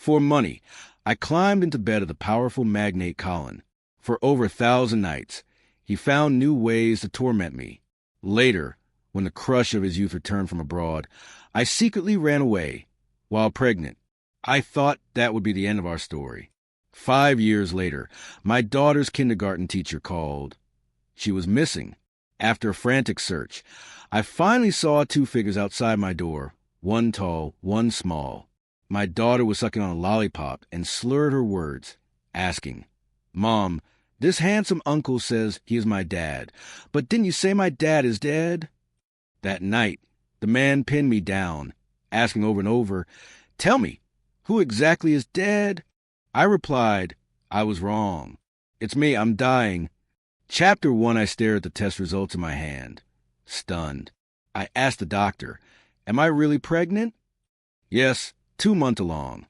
For money, I climbed into bed of the powerful magnate Colin. For over 1,000 nights, he found new ways to torment me. Later, when the crush of his youth returned from abroad, I secretly ran away. While pregnant, I thought that would be the end of our story. 5 years later, my daughter's kindergarten teacher called. She was missing. After a frantic search, I finally saw 2 figures outside my door, one tall, one small. My daughter was sucking on a lollipop and slurred her words, asking, "Mom, this handsome uncle says he is my dad, but didn't you say my dad is dead?" That night, the man pinned me down, asking over and over, "Tell me, who exactly is dead?" I replied, "I was wrong. It's me, I'm dying." Chapter 1, I stared at the test results in my hand. Stunned. I asked the doctor, "Am I really pregnant?" "Yes, 2 months along."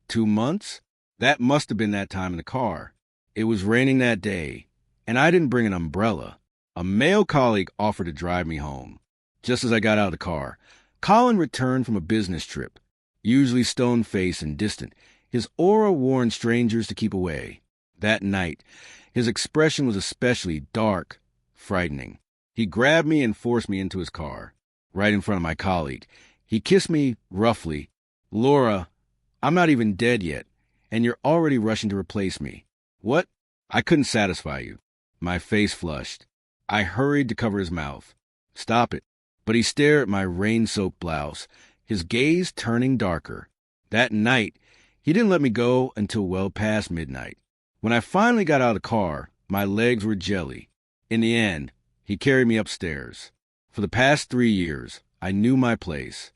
2 months? That must have been that time in the car. It was raining that day, and I didn't bring an umbrella. A male colleague offered to drive me home. Just as I got out of the car, Colin returned from a business trip. Usually stone-faced and distant, his aura warned strangers to keep away. That night, his expression was especially dark, frightening. He grabbed me and forced me into his car, right in front of my colleague. He kissed me roughly. "Laura, I'm not even dead yet, and you're already rushing to replace me. What? I couldn't satisfy you." My face flushed. I hurried to cover his mouth. "Stop it." But he stared at my rain-soaked blouse, his gaze turning darker. That night, he didn't let me go until well past midnight. When I finally got out of the car, my legs were jelly. In the end, he carried me upstairs. For the past 3 years, I knew my place.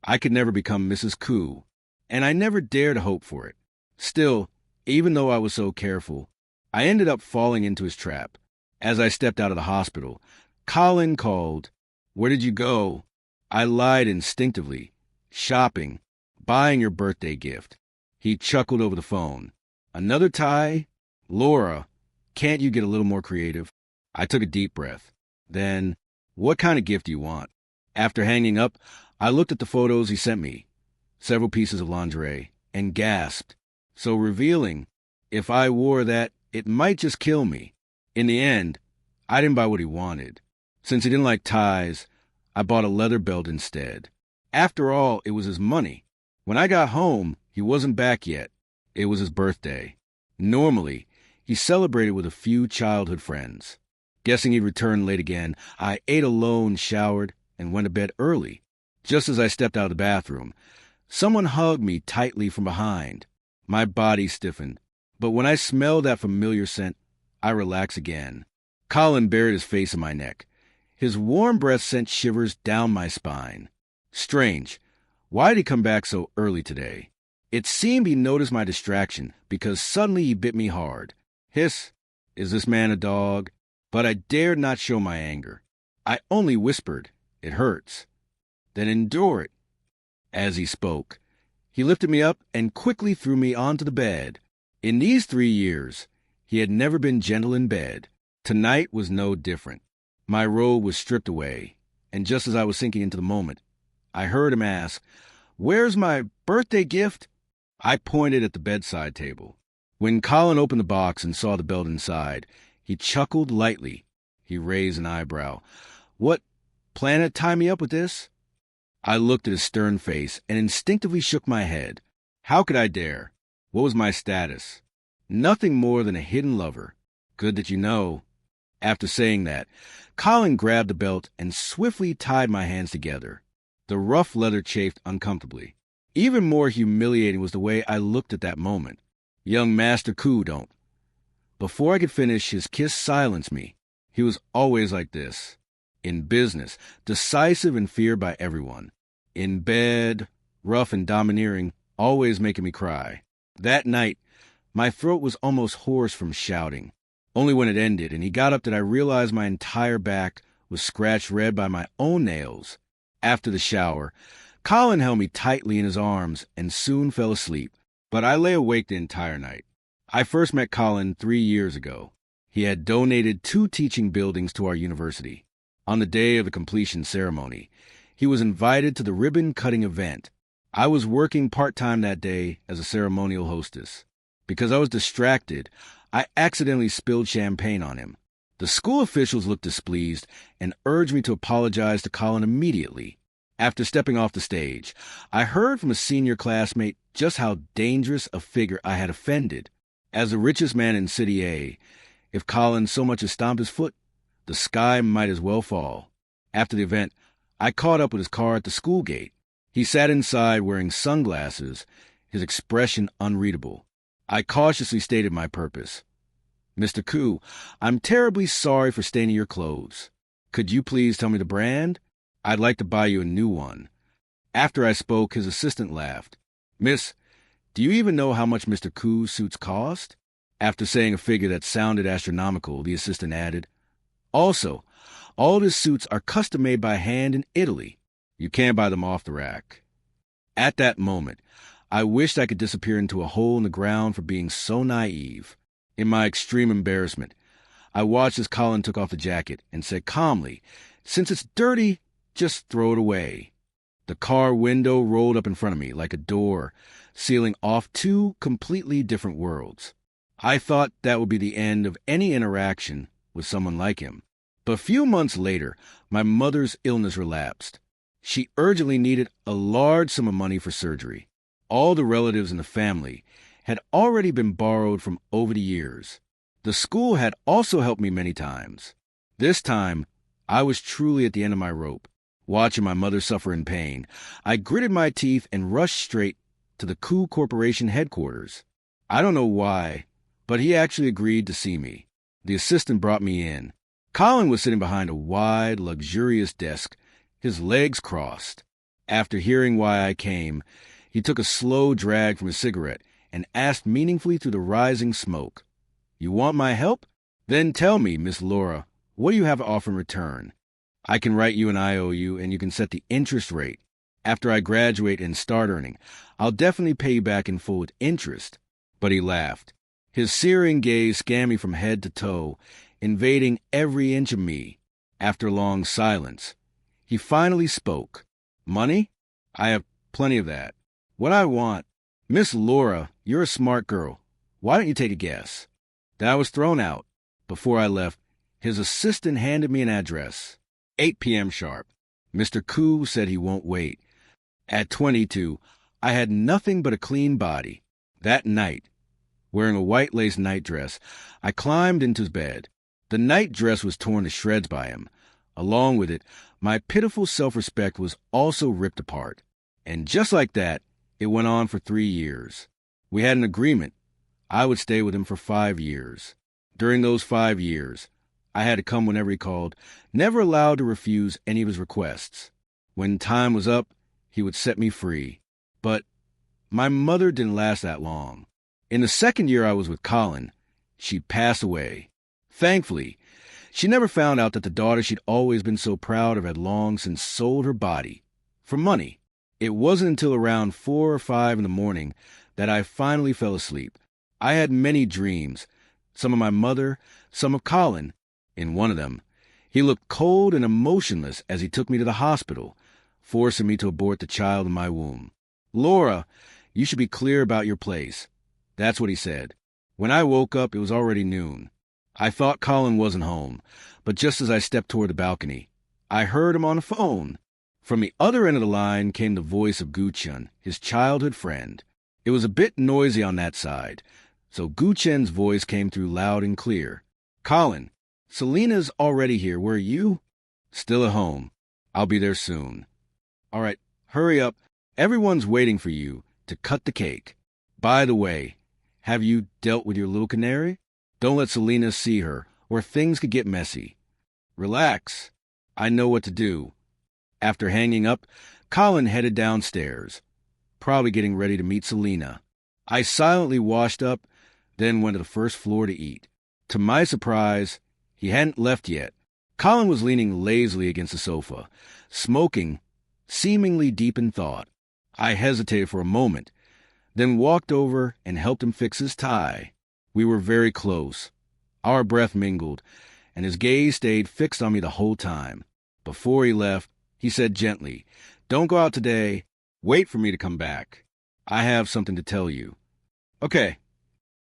I could never become Mrs. Koo, and I never dared to hope for it. Still, even though I was so careful, I ended up falling into his trap. As I stepped out of the hospital, Colin called. "Where did you go?" I lied instinctively. "Shopping. Buying your birthday gift." He chuckled over the phone. "Another tie? Laura, can't you get a little more creative?" I took a deep breath. Then, "What kind of gift do you want?" After hanging up, I looked at the photos he sent me, several pieces of lingerie, and gasped. So revealing. If I wore that, it might just kill me. In the end, I didn't buy what he wanted. Since he didn't like ties, I bought a leather belt instead. After all, it was his money. When I got home, he wasn't back yet. It was his birthday. Normally, he celebrated with a few childhood friends. Guessing he'd return late again, I ate alone, showered, and went to bed early. Just as I stepped out of the bathroom, someone hugged me tightly from behind. My body stiffened, but when I smelled that familiar scent, I relaxed again. Colin buried his face in my neck. His warm breath sent shivers down my spine. Strange. Why did he come back so early today? It seemed he noticed my distraction, because suddenly he bit me hard. Hiss, is this man a dog? But I dared not show my anger. I only whispered, "It hurts." "Then endure it." As he spoke, he lifted me up and quickly threw me onto the bed. In these 3 years, he had never been gentle in bed. Tonight was no different. My robe was stripped away, and just as I was sinking into the moment, I heard him ask, "Where's my birthday gift?" I pointed at the bedside table. When Colin opened the box and saw the belt inside, he chuckled lightly. He raised an eyebrow. "What, plan to tie me up with this?" I looked at his stern face and instinctively shook my head. How could I dare? What was my status? Nothing more than a hidden lover. Good that you know. After saying that, Colin grabbed the belt and swiftly tied my hands together. The rough leather chafed uncomfortably. Even more humiliating was the way I looked at that moment. Young Master Koo don't. Before I could finish, his kiss silenced me. He was always like this. In business, decisive and feared by everyone. In bed, rough and domineering, always making me cry. That night, my throat was almost hoarse from shouting. Only when it ended and he got up did I realize my entire back was scratched red by my own nails. After the shower, Colin held me tightly in his arms and soon fell asleep, but I lay awake the entire night. I first met Colin 3 years ago. He had donated 2 teaching buildings to our university. On the day of the completion ceremony, he was invited to the ribbon-cutting event. I was working part-time that day as a ceremonial hostess. Because I was distracted, I accidentally spilled champagne on him. The school officials looked displeased and urged me to apologize to Colin immediately. After stepping off the stage, I heard from a senior classmate just how dangerous a figure I had offended. As the richest man in City A, if Colin so much as stomped his foot, the sky might as well fall. After the event, I caught up with his car at the school gate. He sat inside wearing sunglasses, his expression unreadable. I cautiously stated my purpose. "Mr. Koo, I'm terribly sorry for staining your clothes. Could you please tell me the brand? I'd like to buy you a new one." After I spoke, his assistant laughed. "Miss, do you even know how much Mr. Koo's suits cost?" After saying a figure that sounded astronomical, the assistant added, "Also, all his suits are custom-made by hand in Italy. You can't buy them off the rack." At that moment, I wished I could disappear into a hole in the ground for being so naive. In my extreme embarrassment, I watched as Colin took off the jacket and said calmly, "Since it's dirty, just throw it away." The car window rolled up in front of me like a door, sealing off two completely different worlds. I thought that would be the end of any interaction with someone like him. But a few months later, my mother's illness relapsed. She urgently needed a large sum of money for surgery. All the relatives in the family had already been borrowed from over the years. The school had also helped me many times. This time, I was truly at the end of my rope. Watching my mother suffer in pain, I gritted my teeth and rushed straight to the Koo Corporation headquarters. I don't know why, but he actually agreed to see me. The assistant brought me in. Colin was sitting behind a wide, luxurious desk, his legs crossed. After hearing why I came, he took a slow drag from his cigarette and asked meaningfully through the rising smoke, "You want my help? Then tell me, Miss Laura, what do you have to offer in return? I can write you an IOU and you can set the interest rate. After I graduate and start earning, I'll definitely pay you back in full with interest." But he laughed. His searing gaze scanned me from head to toe, invading every inch of me. After a long silence, he finally spoke. "Money? I have plenty of that. What I want, Miss Laura, you're a smart girl. Why don't you take a guess?" That was thrown out. Before I left, his assistant handed me an address. 8 p.m. sharp. Mr. Koo said he won't wait. At 22, I had nothing but a clean body. That night, wearing a white lace nightdress, I climbed into his bed. The nightdress was torn to shreds by him. Along with it, my pitiful self-respect was also ripped apart. And just like that, it went on for 3 years. We had an agreement. I would stay with him for 5 years. During those 5 years, I had to come whenever he called, never allowed to refuse any of his requests. When time was up, he would set me free. But my mother didn't last that long. In the second year I was with Colin, she passed away. Thankfully, she never found out that the daughter she'd always been so proud of had long since sold her body for money. It wasn't until around 4 or 5 in the morning that I finally fell asleep. I had many dreams, some of my mother, some of Colin. In one of them, he looked cold and emotionless as he took me to the hospital, forcing me to abort the child in my womb. "Laura, you should be clear about your place." That's what he said. When I woke up, it was already noon. I thought Colin wasn't home, but just as I stepped toward the balcony, I heard him on the phone. From the other end of the line came the voice of Gu-chun, his childhood friend. It was a bit noisy on that side, so Gu-chun's voice came through loud and clear. "Colin, Selena's already here. Where are you?" "Still at home. I'll be there soon." "All right, hurry up. Everyone's waiting for you to cut the cake. By the way, have you dealt with your little canary? Don't let Selena see her, or things could get messy. Relax. I know what to do." After hanging up, Colin headed downstairs, probably getting ready to meet Selena. I silently washed up, then went to the first floor to eat. To my surprise, he hadn't left yet. Colin was leaning lazily against the sofa, smoking, seemingly deep in thought. I hesitated for a moment, then walked over and helped him fix his tie. We were very close. Our breath mingled, and his gaze stayed fixed on me the whole time. Before he left, he said gently, "Don't go out today. Wait for me to come back. I have something to tell you. Okay,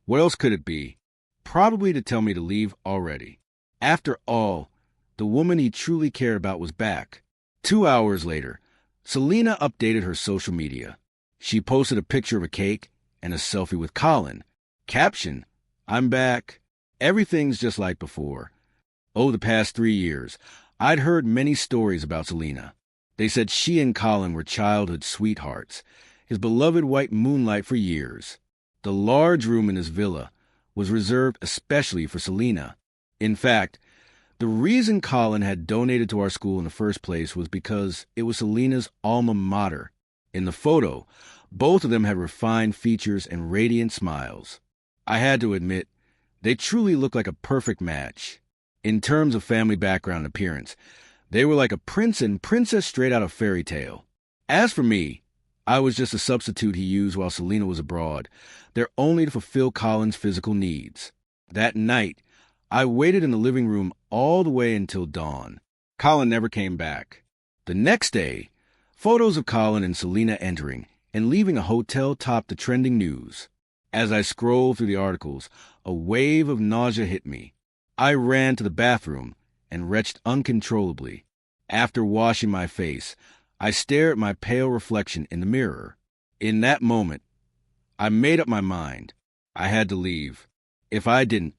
what else could it be? Probably to tell me to leave already. After all, the woman he truly cared about was back. 2 hours later, Selena updated her social media. She posted a picture of a cake and a selfie with Colin. Caption, "I'm back. Everything's just like before." Over the past 3 years, I'd heard many stories about Selena. They said she and Colin were childhood sweethearts, his beloved white moonlight for years. The large room in his villa was reserved especially for Selena. In fact, the reason Colin had donated to our school in the first place was because it was Selena's alma mater. In the photo, both of them had refined features and radiant smiles. I had to admit, they truly looked like a perfect match. In terms of family background and appearance, they were like a prince and princess straight out of fairy tale. As for me, I was just a substitute he used while Selena was abroad, there only to fulfill Colin's physical needs. That night, I waited in the living room all the way until dawn. Colin never came back. The next day, photos of Colin and Selena entering and leaving a hotel topped the trending news. As I scrolled through the articles, a wave of nausea hit me. I ran to the bathroom and retched uncontrollably. After washing my face, I stared at my pale reflection in the mirror. In that moment, I made up my mind. I had to leave. If I didn't,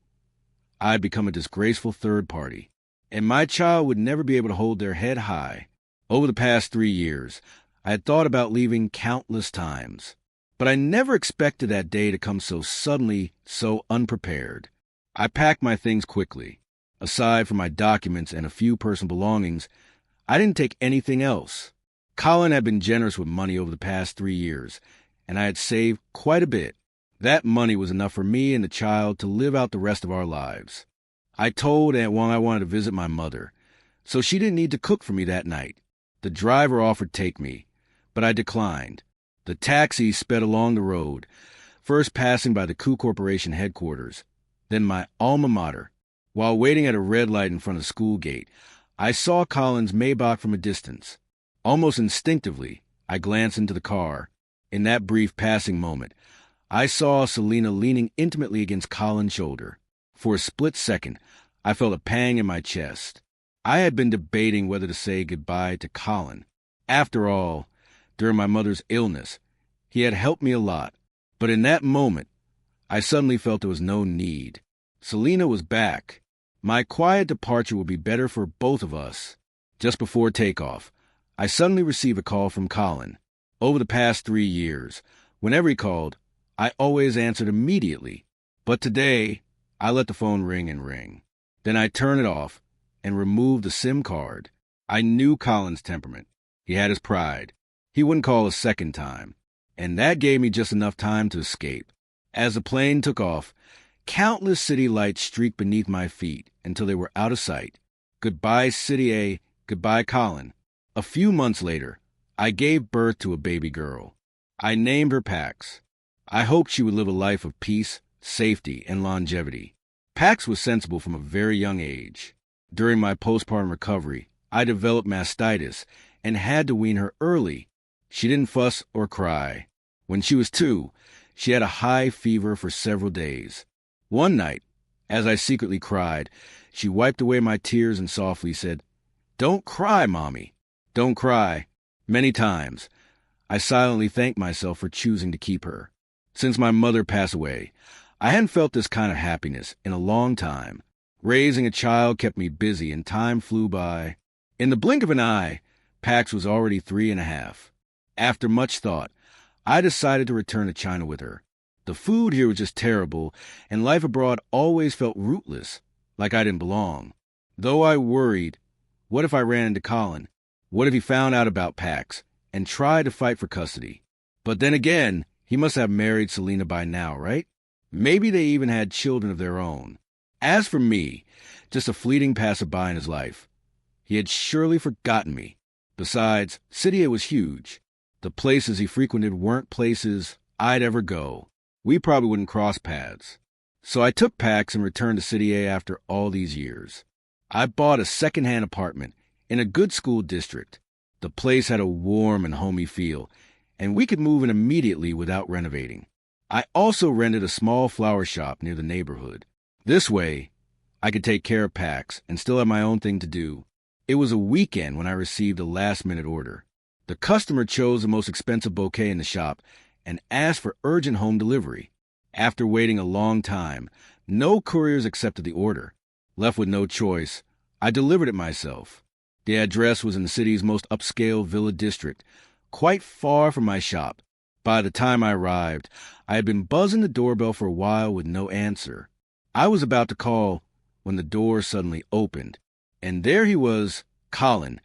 I'd become a disgraceful third party, and my child would never be able to hold their head high. Over the past 3 years, I had thought about leaving countless times, but I never expected that day to come so suddenly, so unprepared. I packed my things quickly. Aside from my documents and a few personal belongings, I didn't take anything else. Colin had been generous with money over the past 3 years, and I had saved quite a bit. That money was enough for me and the child to live out the rest of our lives. I told Aunt Wong I wanted to visit my mother, so she didn't need to cook for me that night. The driver offered to take me, but I declined. The taxi sped along the road, first passing by the Coup Corporation headquarters, then my alma mater. While waiting at a red light in front of the school gate, I saw Colin's Maybach from a distance. Almost instinctively, I glanced into the car. In that brief passing moment, I saw Selena leaning intimately against Colin's shoulder. For a split second, I felt a pang in my chest. I had been debating whether to say goodbye to Colin. After all, during my mother's illness, he had helped me a lot. But in that moment, I suddenly felt there was no need. Selena was back. My quiet departure would be better for both of us. Just before takeoff, I suddenly received a call from Colin. Over the past 3 years, whenever he called, I always answered immediately. But today, I let the phone ring and ring. Then I turned it off and removed the SIM card. I knew Colin's temperament. He had his pride. He wouldn't call a second time. And that gave me just enough time to escape. As the plane took off, countless city lights streaked beneath my feet until they were out of sight. Goodbye, City A. Goodbye, Colin. A few months later, I gave birth to a baby girl. I named her Pax. I hoped she would live a life of peace, safety, and longevity. Pax was sensible from a very young age. During my postpartum recovery, I developed mastitis and had to wean her early. She didn't fuss or cry. When she was 2, she had a high fever for several days. One night, as I secretly cried, she wiped away my tears and softly said, "Don't cry, Mommy. Don't cry." Many times, I silently thanked myself for choosing to keep her. Since my mother passed away, I hadn't felt this kind of happiness in a long time. Raising a child kept me busy and time flew by. In the blink of an eye, Pax was already 3.5. After much thought, I decided to return to China with her. The food here was just terrible, and life abroad always felt rootless, like I didn't belong. Though I worried, what if I ran into Colin? What if he found out about Pax and tried to fight for custody? But then again, he must have married Selena by now, right? Maybe they even had children of their own. As for me, just a fleeting passerby in his life, he had surely forgotten me. Besides, City A was huge. The places he frequented weren't places I'd ever go. We probably wouldn't cross paths. So I took Pax and returned to City A after all these years. I bought a second-hand apartment in a good school district. The place had a warm and homey feel, and we could move in immediately without renovating. I also rented a small flower shop near the neighborhood. This way, I could take care of Pax and still have my own thing to do. It was a weekend when I received a last-minute order. The customer chose the most expensive bouquet in the shop and asked for urgent home delivery. After waiting a long time, no couriers accepted the order. Left with no choice, I delivered it myself. The address was in the city's most upscale villa district, quite far from my shop. By the time I arrived, I had been buzzing the doorbell for a while with no answer. I was about to call when the door suddenly opened, and there he was, Colin,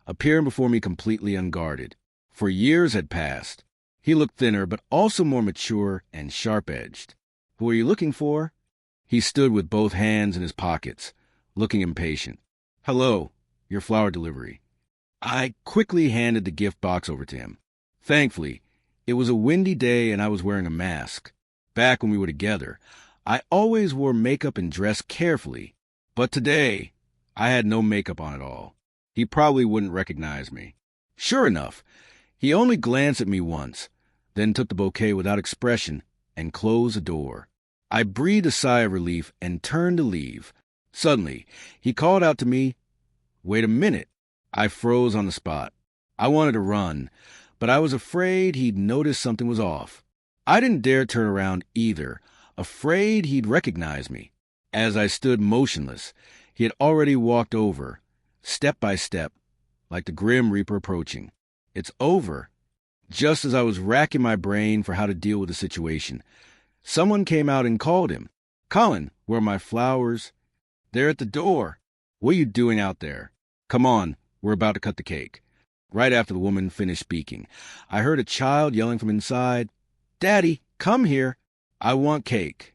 appearing before me completely unguarded. For years had passed. He looked thinner, but also more mature and sharp-edged. "Who are you looking for?" He stood with both hands in his pockets, looking impatient. "Hello, your flower delivery." I quickly handed the gift box over to him. Thankfully, it was a windy day and I was wearing a mask. Back when we were together, I always wore makeup and dressed carefully. But today, I had no makeup on at all. He probably wouldn't recognize me. Sure enough, he only glanced at me once, then took the bouquet without expression and closed the door. I breathed a sigh of relief and turned to leave. Suddenly, he called out to me, "Wait a minute." I froze on the spot. I wanted to run, but I was afraid he'd noticed something was off. I didn't dare turn around either, afraid he'd recognize me. As I stood motionless, he had already walked over, step by step, like the Grim Reaper approaching. "It's over." Just as I was racking my brain for how to deal with the situation, someone came out and called him. "Colin, where are my flowers?" "They're at the door." "What are you doing out there?" "Come on, we're about to cut the cake." Right after the woman finished speaking, I heard a child yelling from inside, "Daddy, come here. I want cake."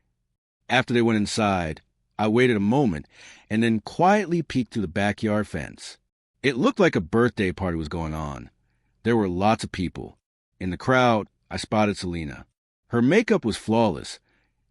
After they went inside, I waited a moment and then quietly peeked through the backyard fence. It looked like a birthday party was going on. There were lots of people. In the crowd, I spotted Selena. Her makeup was flawless,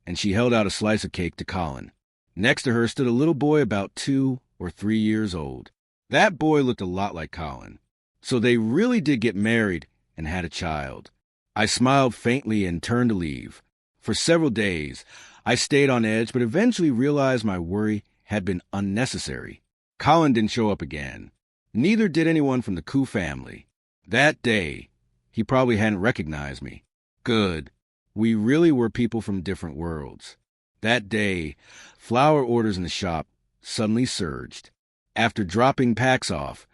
and she held out a slice of cake to Colin. Next to her stood a little boy about 2 or 3 years old. That boy looked a lot like Colin. So they really did get married and had a child. I smiled faintly and turned to leave. For several days, I stayed on edge, but eventually realized my worry had been unnecessary. Colin didn't show up again. Neither did anyone from the Koo family. That day, he probably hadn't recognized me. Good. We really were people from different worlds. That day, flower orders in the shop suddenly surged. After dropping Pax off,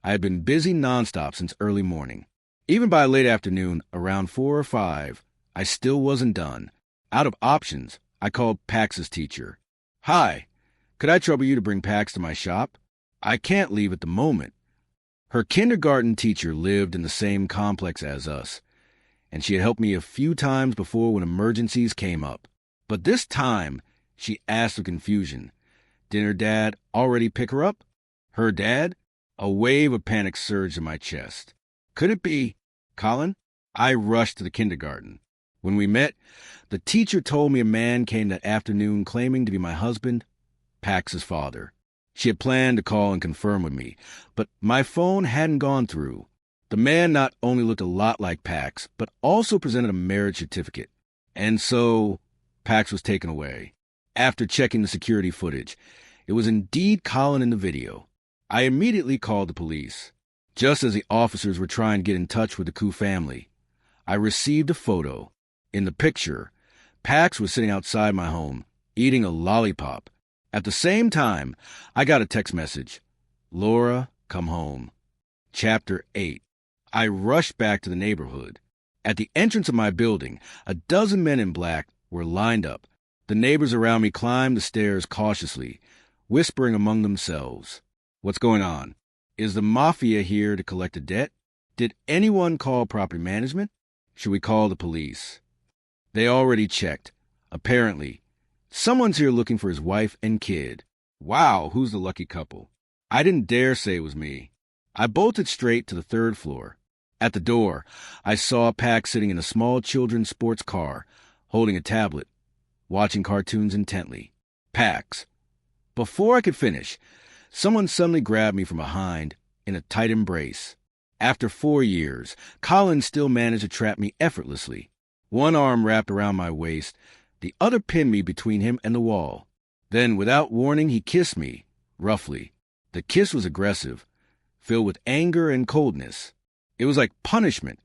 I had been busy nonstop since early morning. Even by late afternoon, around 4 or 5, I still wasn't done. Out of options, I called Pax's teacher. "Hi, could I trouble you to bring Pax to my shop? I can't leave at the moment." Her kindergarten teacher lived in the same complex as us, and she had helped me a few times before when emergencies came up. But this time, she asked with confusion, "Didn't her dad already pick her up?" Her dad? A wave of panic surged in my chest. Could it be Colin? I rushed to the kindergarten. When we met, the teacher told me a man came that afternoon claiming to be my husband, Pax's father. She had planned to call and confirm with me, but my phone hadn't gone through. The man not only looked a lot like Pax, but also presented a marriage certificate. And so, Pax was taken away. After checking the security footage, it was indeed Colin in the video. I immediately called the police. Just as the officers were trying to get in touch with the Koo family, I received a photo. In the picture, Pax was sitting outside my home, eating a lollipop. At the same time, I got a text message. "Laura, come home." Chapter 8. I rushed back to the neighborhood. At the entrance of my building, a dozen men in black were lined up. The neighbors around me climbed the stairs cautiously, whispering among themselves. "What's going on? Is the mafia here to collect a debt? Did anyone call property management? Should we call the police?" They already checked. Apparently, someone's here looking for his wife and kid. Wow, who's the lucky couple? I didn't dare say it was me. I bolted straight to the 3rd floor. At the door, I saw Pax sitting in a small children's sports car, holding a tablet, watching cartoons intently. Pax. Before I could finish, someone suddenly grabbed me from behind in a tight embrace. After 4 years, Colin still managed to trap me effortlessly. One arm wrapped around my waist, the other pinned me between him and the wall. Then, without warning, he kissed me, roughly. The kiss was aggressive, filled with anger and coldness. It was like punishment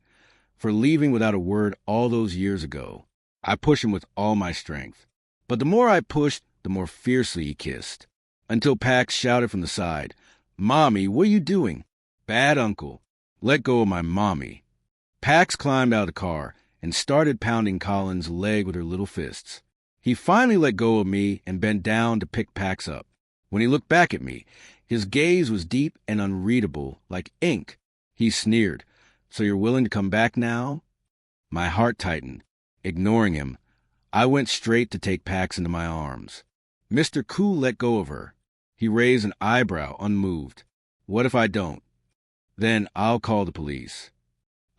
for leaving without a word all those years ago. I pushed him with all my strength. But the more I pushed, the more fiercely he kissed. Until Pax shouted from the side, "Mommy, what are you doing?" "Bad, Uncle. Let go of my mommy." Pax climbed out of the car and started pounding Colin's leg with her little fists. He finally let go of me and bent down to pick Pax up. When he looked back at me, his gaze was deep and unreadable, like ink. He sneered, "So you're willing to come back now?" My heart tightened. Ignoring him, I went straight to take Pax into my arms. Mr. Koo let go of her. He raised an eyebrow, unmoved. "What if I don't?" "Then I'll call the police."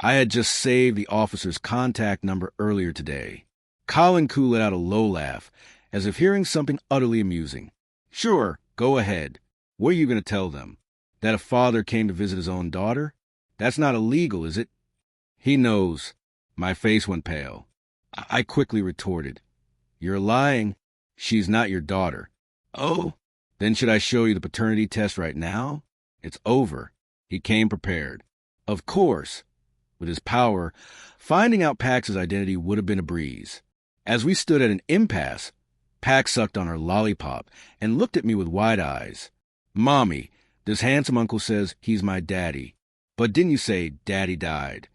I had just saved the officer's contact number earlier today. Colin Koo let out a low laugh, as if hearing something utterly amusing. "Sure, go ahead. What are you going to tell them? That a father came to visit his own daughter? That's not illegal, is it?" "He knows." My face went pale. I quickly retorted, "You're lying. She's not your daughter." "Oh? Then should I show you the paternity test right now? It's over." He came prepared. Of course. With his power, finding out Pax's identity would have been a breeze. As we stood at an impasse, Pax sucked on her lollipop and looked at me with wide eyes. "Mommy, this handsome uncle says he's my daddy. But didn't you say daddy died?"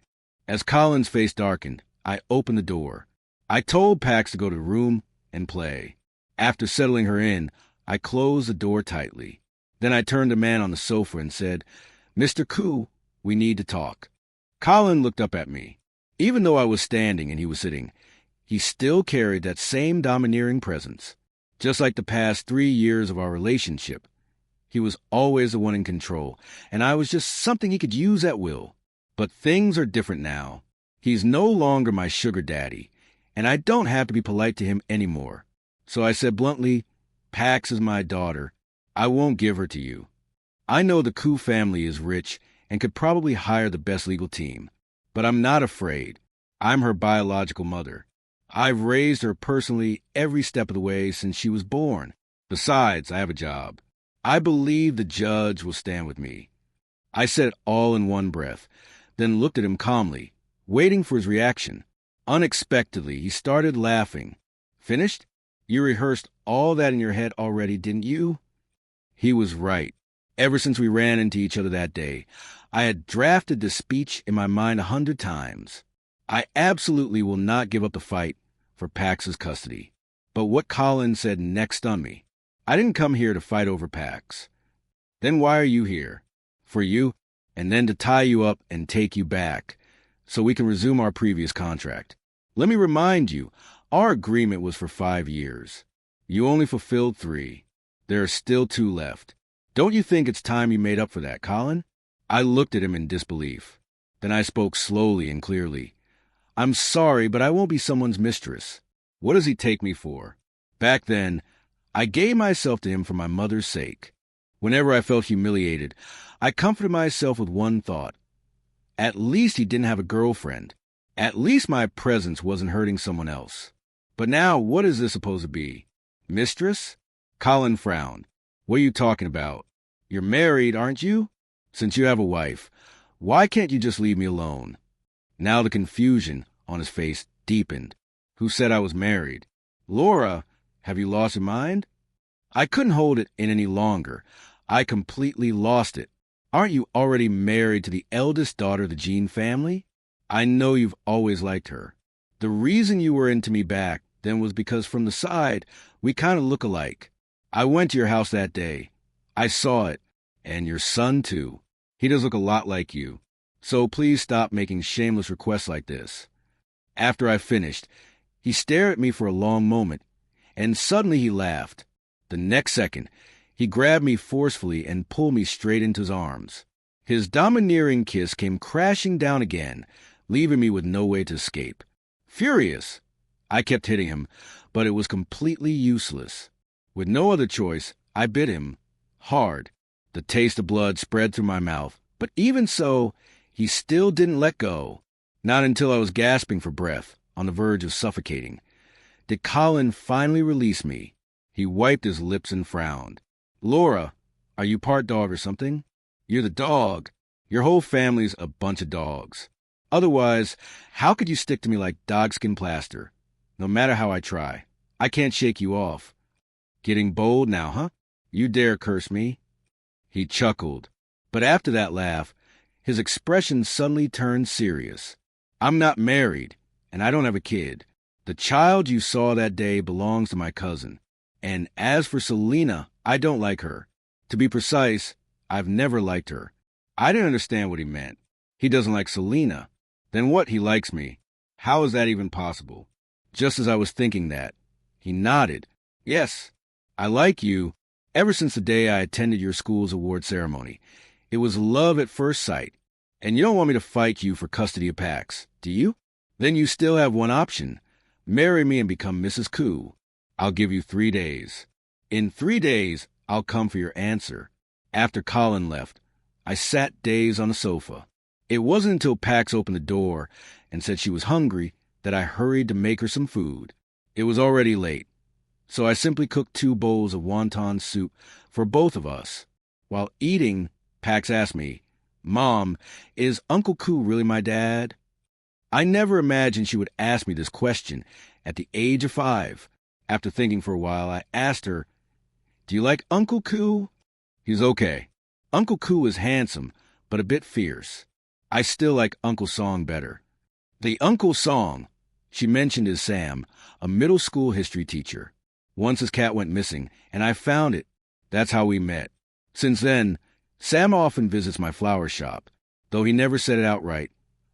As Colin's face darkened, I opened the door. I told Pax to go to the room and play. After settling her in, I closed the door tightly. Then I turned to the man on the sofa and said, "Mr. Koo, we need to talk." Colin looked up at me. Even though I was standing and he was sitting, he still carried that same domineering presence. Just like the past 3 years of our relationship, he was always the one in control, and I was just something he could use at will. But things are different now. He's no longer my sugar daddy, and I don't have to be polite to him anymore. So I said bluntly, "Pax is my daughter. I won't give her to you. I know the Koo family is rich and could probably hire the best legal team. But I'm not afraid. I'm her biological mother. I've raised her personally every step of the way since she was born. Besides, I have a job. I believe the judge will stand with me." I said it all in one breath, then looked at him calmly, waiting for his reaction. Unexpectedly, he started laughing. "Finished? You rehearsed all that in your head already, didn't you?" He was right. Ever since we ran into each other that day, I had drafted this speech in my mind 100 times. I absolutely will not give up the fight for Pax's custody. But what Colin said next stung me. I didn't come here to fight over Pax. Then why are you here? For you, and then to tie you up and take you back, so we can resume our previous contract. Let me remind you, our agreement was for 5 years. You only fulfilled 3. There are still 2 left. Don't you think it's time you made up for that, Colin? I looked at him in disbelief. Then I spoke slowly and clearly. "I'm sorry, but I won't be someone's mistress. What does he take me for?" Back then, I gave myself to him for my mother's sake. Whenever I felt humiliated, I comforted myself with one thought. At least he didn't have a girlfriend. At least my presence wasn't hurting someone else. But now, what is this supposed to be? Mistress? Colin frowned. "What are you talking about? You're married, aren't you? Since you have a wife, why can't you just leave me alone?" Now the confusion on his face deepened. "Who said I was married?" "Laura, have you lost your mind?" I couldn't hold it in any longer. I completely lost it. "Aren't you already married to the eldest daughter of the Jean family? I know you've always liked her. The reason you were into me back then was because from the side, we kind of look alike. I went to your house that day. I saw it. And your son, too. He does look a lot like you. So please stop making shameless requests like this." After I finished, he stared at me for a long moment, and suddenly he laughed. The next second, he grabbed me forcefully and pulled me straight into his arms. His domineering kiss came crashing down again, leaving me with no way to escape. Furious, I kept hitting him, but it was completely useless. With no other choice, I bit him, hard. The taste of blood spread through my mouth, but even so, He still didn't let go, not until I was gasping for breath, on the verge of suffocating. Did Colin finally release me? He wiped his lips and frowned. Laura, are you part dog or something? You're the dog. Your whole family's a bunch of dogs. Otherwise, how could you stick to me like dogskin plaster? No matter how I try, I can't shake you off. Getting bold now, huh? You dare curse me? He chuckled, but after that laugh, his expression suddenly turned serious. I'm not married, and I don't have a kid. The child you saw that day belongs to my cousin. And as for Selena, I don't like her. To be precise, I've never liked her. I didn't understand what he meant. He doesn't like Selena. Then what? He likes me. How is that even possible? Just as I was thinking that, he nodded. Yes, I like you ever since the day I attended your school's award ceremony. It was love at first sight. And you don't want me to fight you for custody of Pax, do you? Then you still have one option. Marry me and become Mrs. Koo. I'll give you 3 days. In 3 days, I'll come for your answer. After Colin left, I sat dazed on the sofa. It wasn't until Pax opened the door and said she was hungry that I hurried to make her some food. It was already late, so I simply cooked 2 bowls of wonton soup for both of us. While eating, Pax asked me, Mom, is Uncle Koo really my dad? I never imagined she would ask me this question at the age of 5. After thinking for a while, I asked her, Do you like Uncle Koo? He's okay. Uncle Koo is handsome, but a bit fierce. I still like Uncle Song better. The Uncle Song she mentioned is Sam, a middle school history teacher. Once his cat went missing, and I found it. That's how we met. Since then, Sam often visits my flower shop. Though he never said it outright,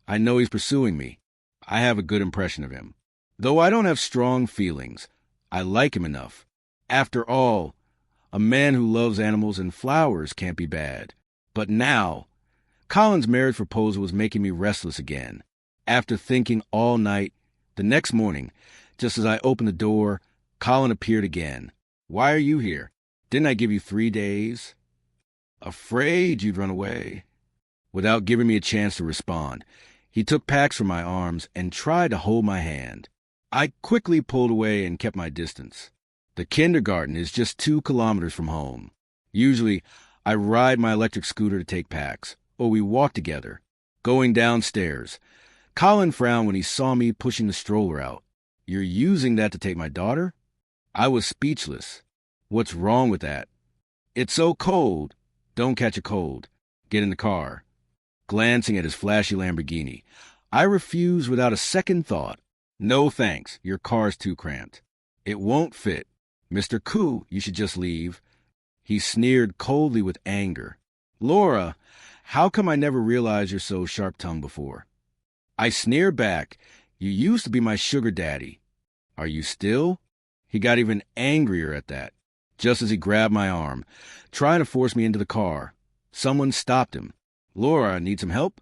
I know he's pursuing me. I have a good impression of him. Though I don't have strong feelings, I like him enough. After all, a man who loves animals and flowers can't be bad. But now, Colin's marriage proposal was making me restless again. After thinking all night, the next morning, just as I opened the door, Colin appeared again. Why are you here? Didn't I give you 3 days? Afraid you'd run away. Without giving me a chance to respond, he took Pax from my arms and tried to hold my hand. I quickly pulled away and kept my distance. The kindergarten is just 2 kilometers from home. Usually, I ride my electric scooter to take Pax, or we walk together. Going downstairs, Colin frowned when he saw me pushing the stroller out. You're using that to take my daughter? I was speechless. What's wrong with that? It's so cold. Don't catch a cold. Get in the car. Glancing at his flashy Lamborghini, I refused without a second thought. No thanks, your car's too cramped. It won't fit. Mr. Koo, you should just leave. He sneered coldly with anger. Laura, how come I never realized you're so sharp-tongued before? I sneered back. You used to be my sugar daddy. Are you still? He got even angrier at that, just as he grabbed my arm, trying to force me into the car. Someone stopped him. Laura, need some help?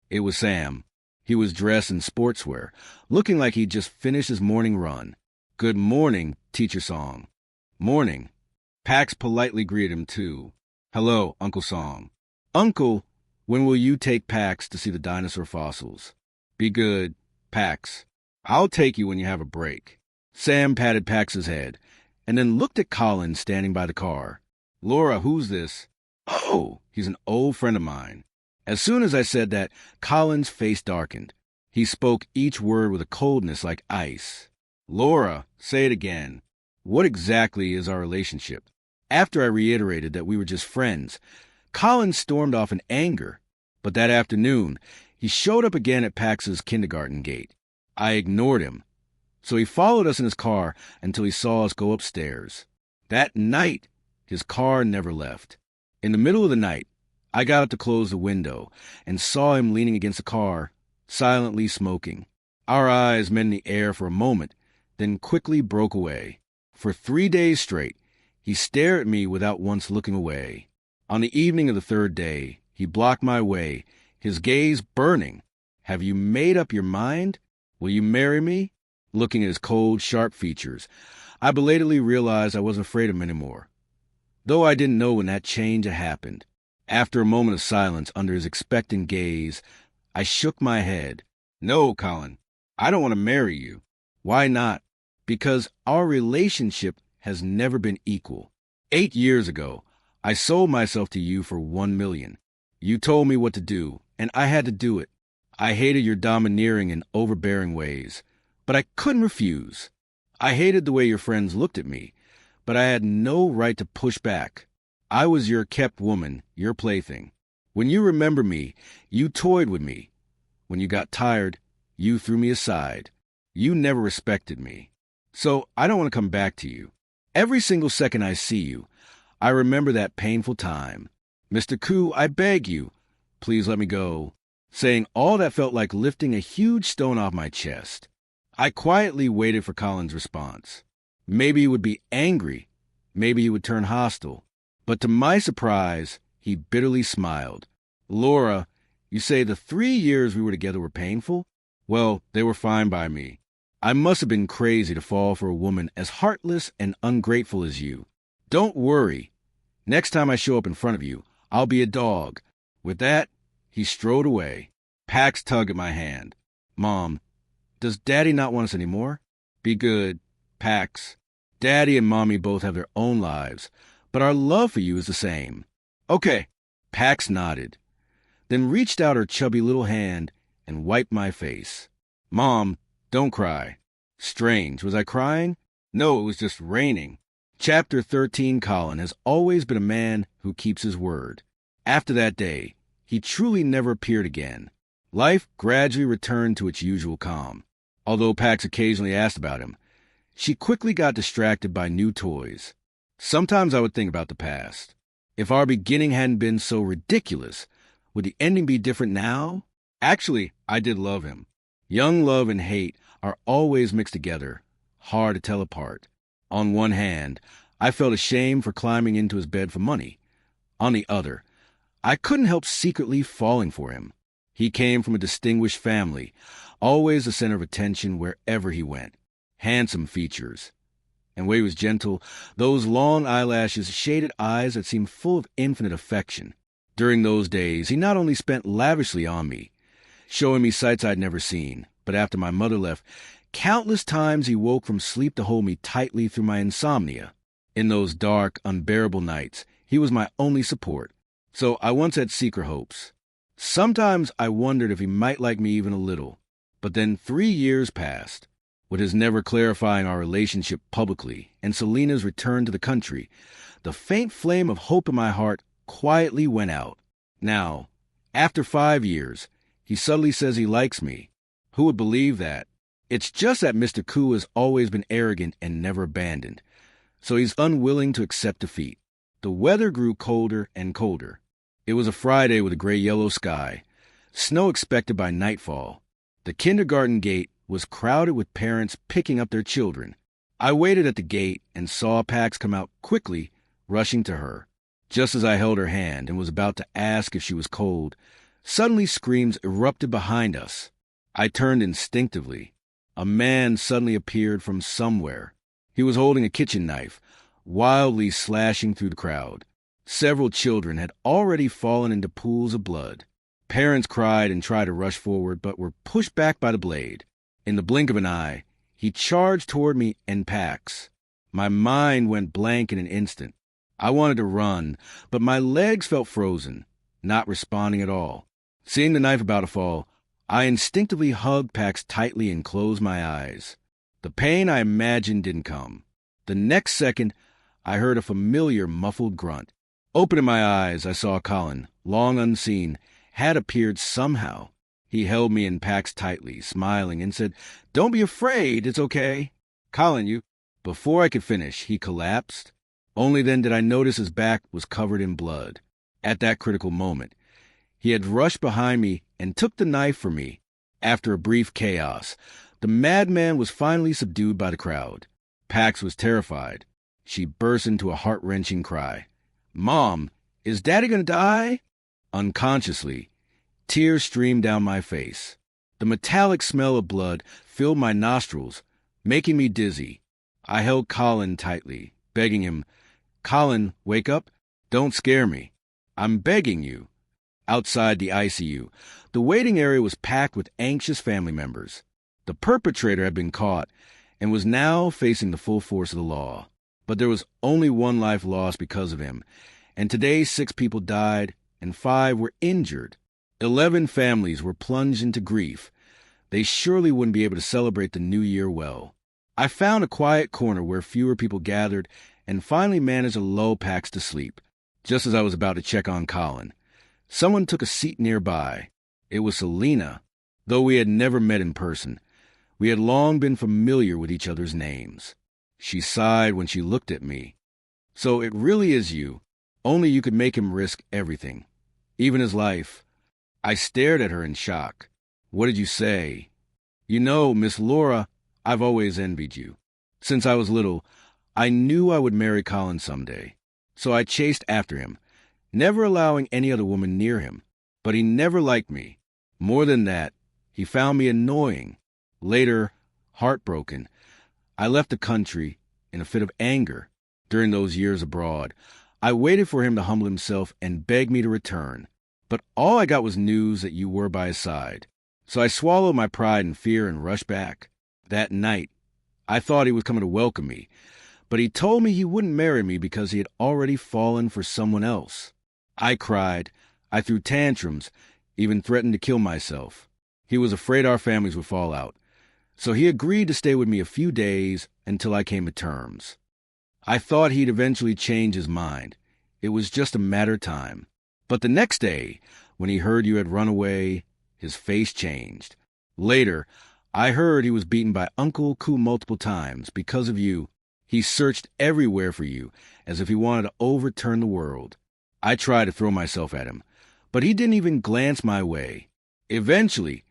It was Sam. He was dressed in sportswear, looking like he'd just finished his morning run. Good morning, Teacher Song. Morning. Pax politely greeted him, too. Hello, Uncle Song. Uncle, when will you take Pax to see the dinosaur fossils? Be good, Pax. I'll take you when you have a break. Sam patted Pax's head, and then looked at Colin standing by the car. Laura, who's this? Oh, he's an old friend of mine. As soon as I said that, Colin's face darkened. He spoke each word with a coldness like ice. Laura, say it again. What exactly is our relationship? After I reiterated that we were just friends, Colin stormed off in anger. But that afternoon, he showed up again at Pax's kindergarten gate. I ignored him, so he followed us in his car until he saw us go upstairs. That night, his car never left. In the middle of the night, I got up to close the window and saw him leaning against the car, silently smoking. Our eyes met in the air for a moment, then quickly broke away. For 3 days straight, he stared at me without once looking away. On the evening of the 3rd day, he blocked my way, his gaze burning. Have you made up your mind? Will you marry me? Looking at his cold, sharp features, I belatedly realized I wasn't afraid of him anymore, though I didn't know when that change had happened. After a moment of silence under his expectant gaze, I shook my head. No, Colin, I don't want to marry you. Why not? Because our relationship has never been equal. 8 years ago, I sold myself to you for $1 million. You told me what to do, and I had to do it. I hated your domineering and overbearing ways, but I couldn't refuse. I hated the way your friends looked at me, but I had no right to push back. I was your kept woman, your plaything. When you remember me, you toyed with me. When you got tired, you threw me aside. You never respected me. So I don't want to come back to you. Every single second I see you, I remember that painful time. Mr. Koo, I beg you, please let me go. Saying all that felt like lifting a huge stone off my chest. I quietly waited for Colin's response. Maybe he would be angry. Maybe he would turn hostile. But to my surprise, he bitterly smiled. Laura, you say the 3 years we were together were painful? Well, they were fine by me. I must have been crazy to fall for a woman as heartless and ungrateful as you. Don't worry. Next time I show up in front of you, I'll be a dog. With that, he strode away. Pax tugged at my hand. Mom, does Daddy not want us anymore? Be good, Pax. Daddy and Mommy both have their own lives, but our love for you is the same. Okay, Pax nodded, then reached out her chubby little hand and wiped my face. Mom, don't cry. Strange, was I crying? No, it was just raining. Chapter 13 Colin has always been a man who keeps his word. After that day, he truly never appeared again. Life gradually returned to its usual calm. Although Pax occasionally asked about him, she quickly got distracted by new toys. Sometimes I would think about the past. If our beginning hadn't been so ridiculous, would the ending be different now? Actually, I did love him. Young love and hate are always mixed together, hard to tell apart. On one hand, I felt ashamed for climbing into his bed for money. On the other, I couldn't help secretly falling for him. He came from a distinguished family, always the center of attention wherever he went. Handsome features. And where he was gentle, those long eyelashes, shaded eyes that seemed full of infinite affection. During those days, he not only spent lavishly on me, showing me sights I'd never seen, but after my mother left, countless times he woke from sleep to hold me tightly through my insomnia. In those dark, unbearable nights, he was my only support. So I once had secret hopes. Sometimes I wondered if he might like me even a little. But then 3 years passed. With his never clarifying our relationship publicly and Selena's return to the country, the faint flame of hope in my heart quietly went out. Now, after 5 years, he suddenly says he likes me. Who would believe that? It's just that Mr. Koo has always been arrogant and never abandoned, so he's unwilling to accept defeat. The weather grew colder and colder. It was a Friday with a gray-yellow sky, snow expected by nightfall. The kindergarten gate was crowded with parents picking up their children. I waited at the gate and saw Pax come out quickly, rushing to her. Just as I held her hand and was about to ask if she was cold, suddenly screams erupted behind us. I turned instinctively. A man suddenly appeared from somewhere. He was holding a kitchen knife, wildly slashing through the crowd. Several children had already fallen into pools of blood. Parents cried and tried to rush forward, but were pushed back by the blade. In the blink of an eye, he charged toward me and Pax. My mind went blank in an instant. I wanted to run, but my legs felt frozen, not responding at all. Seeing the knife about to fall, I instinctively hugged Pax tightly and closed my eyes. The pain I imagined didn't come. The next second, I heard a familiar muffled grunt. Opening my eyes, I saw Colin, long unseen, had appeared somehow. He held me and Pax tightly, smiling, and said, "Don't be afraid, it's okay." "Colin, you—" Before I could finish, he collapsed. Only then did I notice his back was covered in blood. At that critical moment, he had rushed behind me and took the knife from me. After a brief chaos, the madman was finally subdued by the crowd. Pax was terrified. She burst into a heart-wrenching cry. "Mom, is Daddy gonna die?" Unconsciously, tears streamed down my face. The metallic smell of blood filled my nostrils, making me dizzy. I held Colin tightly, begging him, "Colin, wake up. Don't scare me." I'm begging you." Outside the ICU, the waiting area was packed with anxious family members. The perpetrator had been caught and was now facing the full force of the law. But there was only one life lost because of him, and today 6 people died and 5 were injured. 11 families were plunged into grief. They surely wouldn't be able to celebrate the new year well. I found a quiet corner where fewer people gathered and finally managed to lull Pax to sleep. Just as I was about to check on Colin, someone took a seat nearby. It was Selena. Though we had never met in person, we had long been familiar with each other's names. She sighed when she looked at me. "So it really is you. Only you could make him risk everything, even his life." I stared at her in shock. "What did you say?" "You know, Miss Laura, I've always envied you. Since I was little, I knew I would marry Colin someday. So I chased after him, never allowing any other woman near him. But he never liked me. More than that, he found me annoying. Later, heartbroken, I left the country in a fit of anger. During those years abroad, I waited for him to humble himself and beg me to return. But all I got was news that you were by his side. So I swallowed my pride and fear and rushed back. That night, I thought he was coming to welcome me, but he told me he wouldn't marry me because he had already fallen for someone else. I cried, I threw tantrums, even threatened to kill myself. He was afraid our families would fall out, so he agreed to stay with me a few days until I came to terms. I thought he'd eventually change his mind. It was just a matter of time. But the next day, when he heard you had run away, his face changed. Later, I heard he was beaten by Uncle Ku multiple times because of you. He searched everywhere for you, as if he wanted to overturn the world. I tried to throw myself at him, but he didn't even glance my way. Eventually,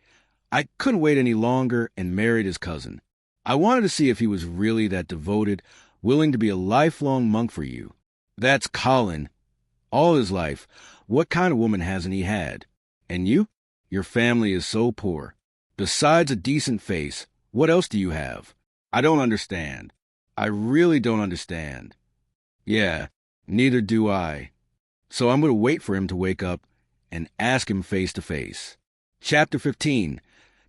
I couldn't wait any longer and married his cousin. I wanted to see if he was really that devoted, willing to be a lifelong monk for you. That's Colin. All his life, what kind of woman hasn't he had? And you? Your family is so poor. Besides a decent face, what else do you have? I don't understand. I really don't understand." "Yeah, neither do I. So I'm going to wait for him to wake up and ask him face to face." Chapter 15.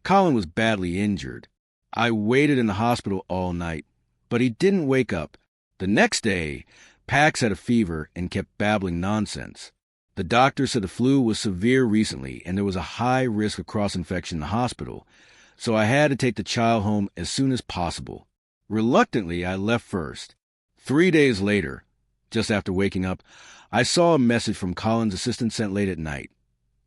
Colin was badly injured. I waited in the hospital all night, but he didn't wake up. The next day, Pax had a fever and kept babbling nonsense. The doctor said the flu was severe recently and there was a high risk of cross-infection in the hospital, so I had to take the child home as soon as possible. Reluctantly, I left first. 3 days later, just after waking up, I saw a message from Colin's assistant sent late at night.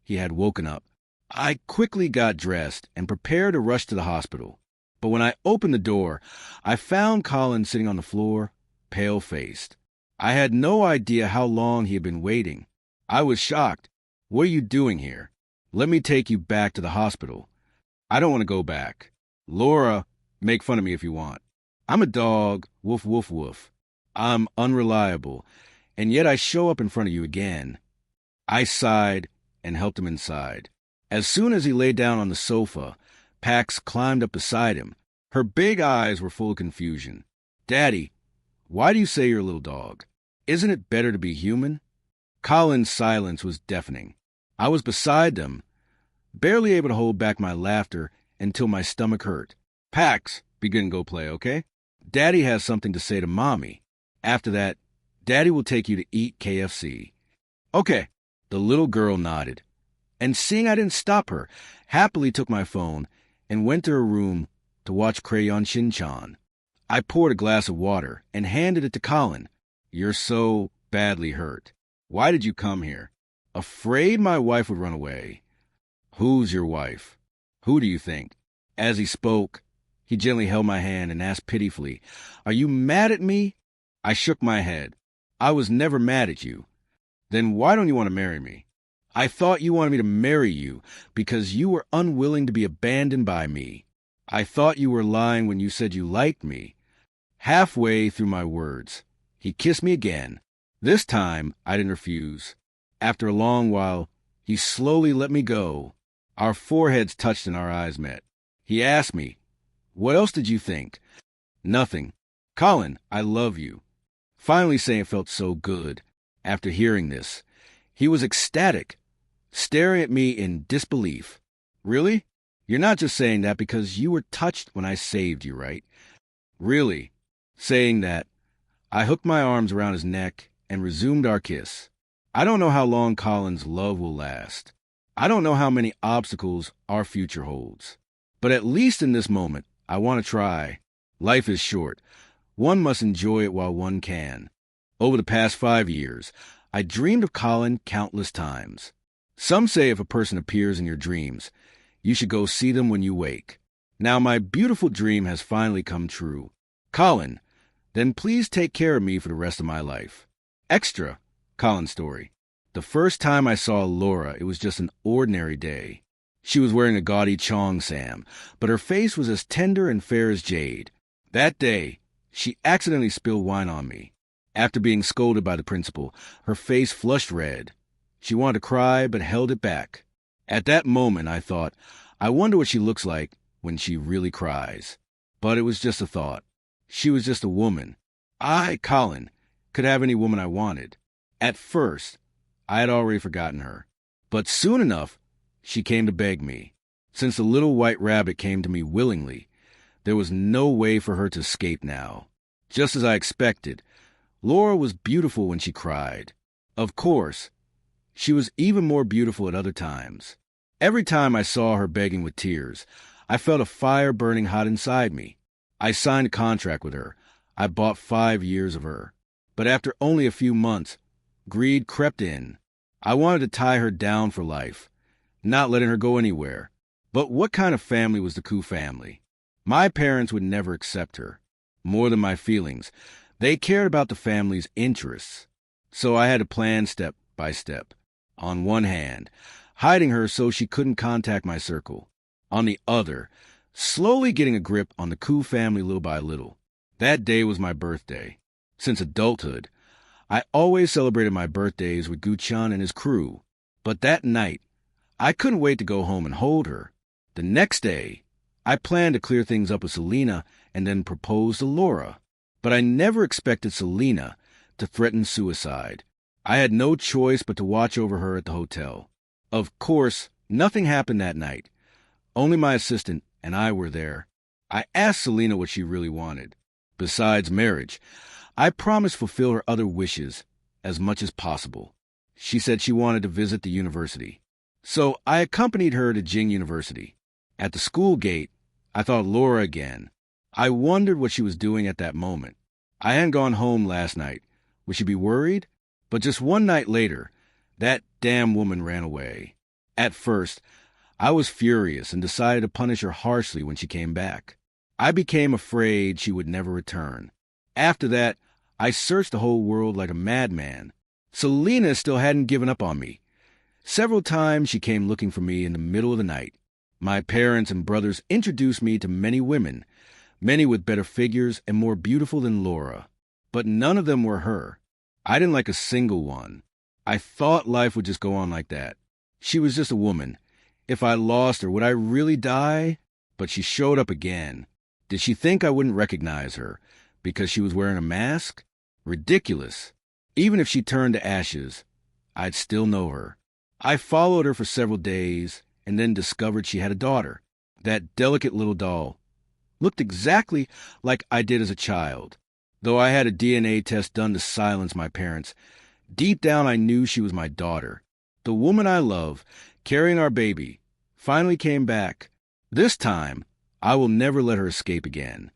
He had woken up. I quickly got dressed and prepared to rush to the hospital. But when I opened the door, I found Colin sitting on the floor, pale-faced. I had no idea how long he had been waiting. I was shocked. "What are you doing here? Let me take you back to the hospital." "I don't want to go back." "Laura, make fun of me if you want. I'm a dog, woof, woof, woof. I'm unreliable, and yet I show up in front of you again." I sighed and helped him inside. As soon as he lay down on the sofa, Pax climbed up beside him. Her big eyes were full of confusion. "Daddy, why do you say you're a little dog? Isn't it better to be human?" Colin's silence was deafening. I was beside them, barely able to hold back my laughter until my stomach hurt. "Pax, be good and go play, okay? Daddy has something to say to Mommy. After that, Daddy will take you to eat KFC." "Okay." The little girl nodded, and seeing I didn't stop her, happily took my phone and went to her room to watch Crayon Shin-chan. I poured a glass of water and handed it to Colin. "You're so badly hurt. Why did you come here?" "Afraid my wife would run away." "Who's your wife? Who do you think?" As he spoke, he gently held my hand and asked pitifully, "Are you mad at me?" I shook my head. "I was never mad at you." "Then why don't you want to marry me?" "I thought you wanted me to marry you because you were unwilling to be abandoned by me." "I thought you were lying when you said you liked me." Halfway through my words, he kissed me again. This time, I didn't refuse. After a long while, he slowly let me go. Our foreheads touched and our eyes met. He asked me, "What else did you think?" "Nothing. Colin, I love you." Finally saying it felt so good. After hearing this, He was ecstatic, staring at me in disbelief. Really? You're not just saying that because you were touched when I saved you, right? Really? Saying that, I hooked my arms around his neck and resumed our kiss. I don't know how long Colin's love will last. I don't know how many obstacles our future holds. But at least in this moment, I want to try. Life is short. One must enjoy it while one can. Over the past 5 years, I dreamed of Colin countless times. Some say if a person appears in your dreams, you should go see them when you wake. Now my beautiful dream has finally come true. Colin, then please take care of me for the rest of my life. Extra, Colin's story. The first time I saw Laura, it was just an ordinary day. She was wearing a gaudy cheongsam, but her face was as tender and fair as jade. That day, she accidentally spilled wine on me. After being scolded by the principal, her face flushed red. She wanted to cry, but held it back. At that moment, I thought, I wonder what she looks like when she really cries. But it was just a thought. She was just a woman. I, Colin, could have any woman I wanted. At first, I had already forgotten her. But soon enough, she came to beg me. Since the little white rabbit came to me willingly, there was no way for her to escape now. Just as I expected, Laura was beautiful when she cried. Of course, she was even more beautiful at other times. Every time I saw her begging with tears, I felt a fire burning hot inside me. I signed a contract with her. I bought 5 years of her. But after only a few months, greed crept in. I wanted to tie her down for life, not letting her go anywhere. But what kind of family was the Koo family? My parents would never accept her. More than my feelings, they cared about the family's interests. So I had to plan step by step. On one hand, hiding her so she couldn't contact my circle. On the other, slowly getting a grip on the Koo family little by little. That day was my birthday. Since adulthood, I always celebrated my birthdays with Gu-chan and his crew. But that night, I couldn't wait to go home and hold her. The next day, I planned to clear things up with Selena and then propose to Laura. But I never expected Selena to threaten suicide. I had no choice but to watch over her at the hotel. Of course, nothing happened that night. Only my assistant and I were there. I asked Selena what she really wanted. Besides marriage, I promised to fulfill her other wishes as much as possible. She said she wanted to visit the university. So I accompanied her to Jing University. At the school gate, I thought of Laura again. I wondered what she was doing at that moment. I hadn't gone home last night. Would she be worried? But just one night later, that damn woman ran away. At first, I was furious and decided to punish her harshly when she came back. I became afraid she would never return. After that, I searched the whole world like a madman. Selena still hadn't given up on me. Several times she came looking for me in the middle of the night. My parents and brothers introduced me to many women, many with better figures and more beautiful than Laura. But none of them were her. I didn't like a single one. I thought life would just go on like that. She was just a woman. If I lost her, would I really die? But she showed up again. Did she think I wouldn't recognize her because she was wearing a mask? Ridiculous. Even if she turned to ashes, I'd still know her. I followed her for several days and then discovered she had a daughter. That delicate little doll looked exactly like I did as a child. Though I had a DNA test done to silence my parents, deep down I knew she was my daughter. The woman I love, carrying our baby, finally came back. This time, I will never let her escape again.